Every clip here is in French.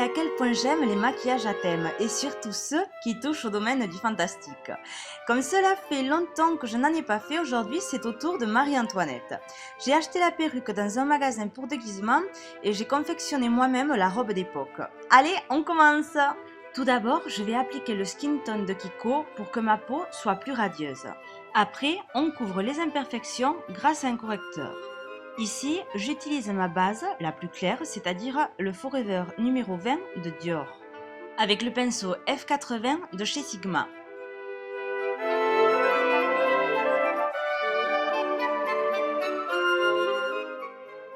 à quel point j'aime les maquillages à thème et surtout ceux qui touchent au domaine du fantastique. Comme cela fait longtemps que je n'en ai pas fait, aujourd'hui c'est au tour de Marie-Antoinette. J'ai acheté la perruque dans un magasin pour déguisement et j'ai confectionné moi-même la robe d'époque. Allez, on commence! Tout d'abord, je vais appliquer le skin tone de Kiko pour que ma peau soit plus radieuse. Après, on couvre les imperfections grâce à un correcteur. Ici, j'utilise ma base, la plus claire, c'est-à-dire le Forever numéro 20 de Dior, avec le pinceau F80 de chez Sigma.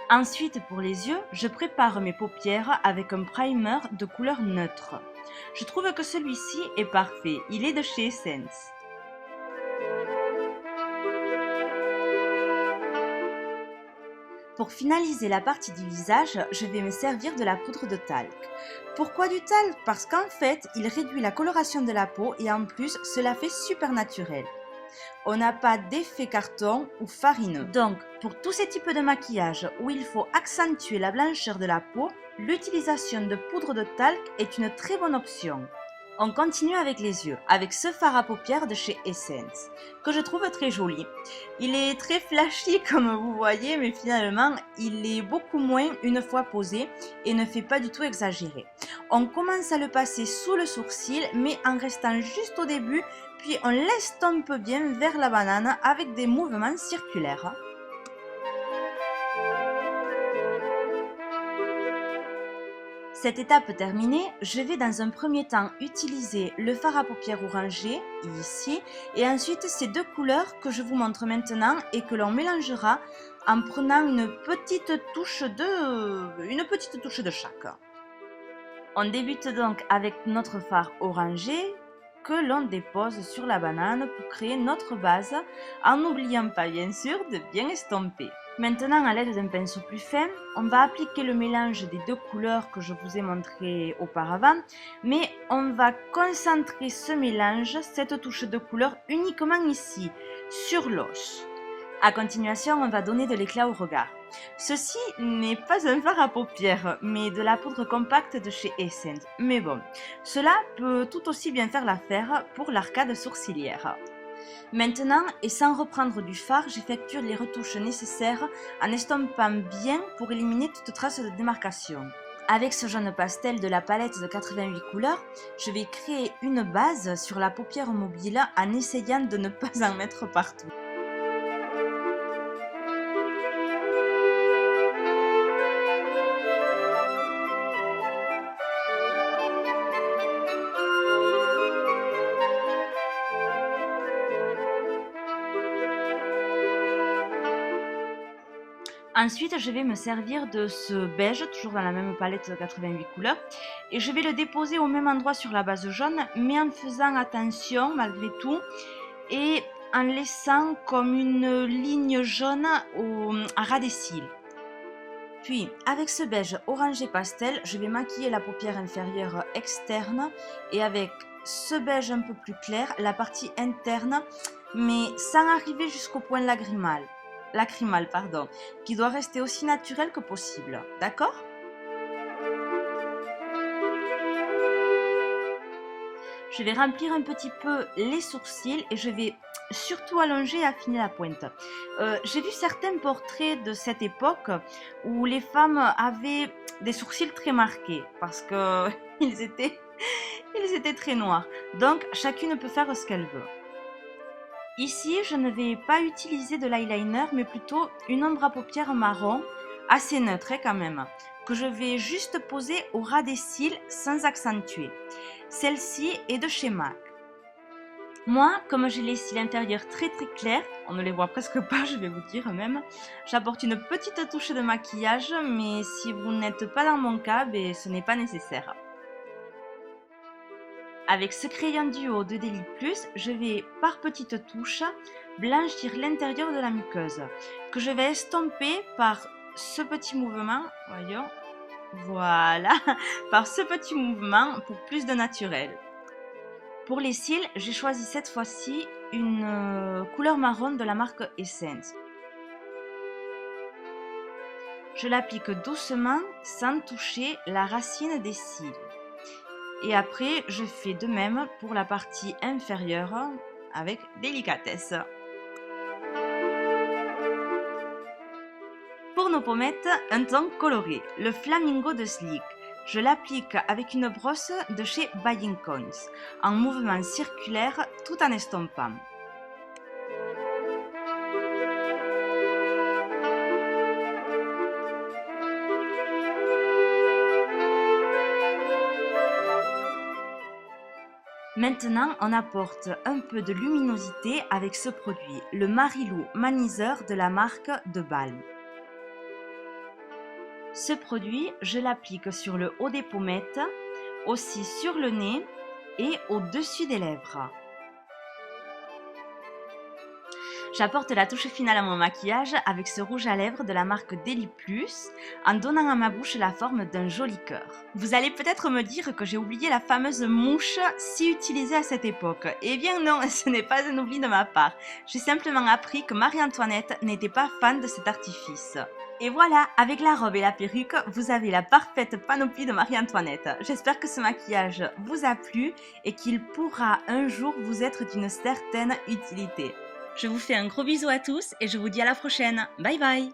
Ensuite, pour les yeux, je prépare mes paupières avec un primer de couleur neutre. Je trouve que celui-ci est parfait, il est de chez Essence. Pour finaliser la partie du visage, je vais me servir de la poudre de talc. Pourquoi du talc? Parce qu'en fait, il réduit la coloration de la peau et en plus, cela fait super naturel. On n'a pas d'effet carton ou farineux. Donc, pour tous ces types de maquillage où il faut accentuer la blancheur de la peau, l'utilisation de poudre de talc est une très bonne option. On continue avec les yeux, avec ce fard à paupières de chez Essence, que je trouve très joli. Il est très flashy comme vous voyez, mais finalement, il est beaucoup moins une fois posé et ne fait pas du tout exagérer. On commence à le passer sous le sourcil, mais en restant juste au début, puis on l'estompe bien vers la banane avec des mouvements circulaires. Cette étape terminée, je vais dans un premier temps utiliser le fard à paupières orangé, ici, et ensuite ces deux couleurs que je vous montre maintenant et que l'on mélangera en prenant une petite touche de chaque. On débute donc avec notre fard orangé que l'on dépose sur la banane pour créer notre base, en n'oubliant pas bien sûr de bien estomper. Maintenant, à l'aide d'un pinceau plus fin, on va appliquer le mélange des deux couleurs que je vous ai montré auparavant, mais on va concentrer ce mélange, cette touche de couleur, uniquement ici, sur l'os. A continuation, on va donner de l'éclat au regard. Ceci n'est pas un fard à paupières, mais de la poudre compacte de chez Essence. Mais bon, cela peut tout aussi bien faire l'affaire pour l'arcade sourcilière. Maintenant, et sans reprendre du fard, j'effectue les retouches nécessaires en estompant bien pour éliminer toute trace de démarcation. Avec ce jaune pastel de la palette de 88 couleurs, je vais créer une base sur la paupière mobile en essayant de ne pas en mettre partout. Ensuite, je vais me servir de ce beige, toujours dans la même palette de 88 couleurs, et je vais le déposer au même endroit sur la base jaune, mais en faisant attention malgré tout, et en laissant comme une ligne jaune à ras des cils. Puis, avec ce beige orangé pastel, je vais maquiller la paupière inférieure externe, et avec ce beige un peu plus clair, la partie interne, mais sans arriver jusqu'au point lacrymal, qui doit rester aussi naturel que possible, d'accord? Je vais remplir un petit peu les sourcils et je vais surtout allonger et affiner la pointe. J'ai vu certains portraits de cette époque où les femmes avaient des sourcils très marqués parce que ils étaient très noirs. Donc chacune peut faire ce qu'elle veut. Ici, je ne vais pas utiliser de l'eyeliner, mais plutôt une ombre à paupières marron, assez neutre quand même, que je vais juste poser au ras des cils sans accentuer. Celle-ci est de chez MAC. Moi, comme j'ai les cils intérieurs très clairs, on ne les voit presque pas, je vais vous dire même, j'apporte une petite touche de maquillage, mais si vous n'êtes pas dans mon cas, ce n'est pas nécessaire. Avec ce crayon duo de Deli Plus, je vais par petites touches blanchir l'intérieur de la muqueuse, que je vais estomper par ce petit mouvement, voyons, voilà, par ce petit mouvement pour plus de naturel. Pour les cils, j'ai choisi cette fois-ci une couleur marron de la marque Essence. Je l'applique doucement sans toucher la racine des cils. Et après, je fais de même pour la partie inférieure avec délicatesse. Pour nos pommettes, un ton coloré, le Flamingo de Sleek. Je l'applique avec une brosse de chez Buying Coins, en mouvement circulaire tout en estompant. Maintenant, on apporte un peu de luminosité avec ce produit, le Marilou Maniseur de la marque de Balm. Ce produit, je l'applique sur le haut des pommettes, aussi sur le nez et au-dessus des lèvres. J'apporte la touche finale à mon maquillage avec ce rouge à lèvres de la marque Deli Plus en donnant à ma bouche la forme d'un joli cœur. Vous allez peut-être me dire que j'ai oublié la fameuse mouche si utilisée à cette époque. Eh bien non, ce n'est pas un oubli de ma part. J'ai simplement appris que Marie-Antoinette n'était pas fan de cet artifice. Et voilà, avec la robe et la perruque, vous avez la parfaite panoplie de Marie-Antoinette. J'espère que ce maquillage vous a plu et qu'il pourra un jour vous être d'une certaine utilité. Je vous fais un gros bisou à tous et je vous dis à la prochaine. Bye bye!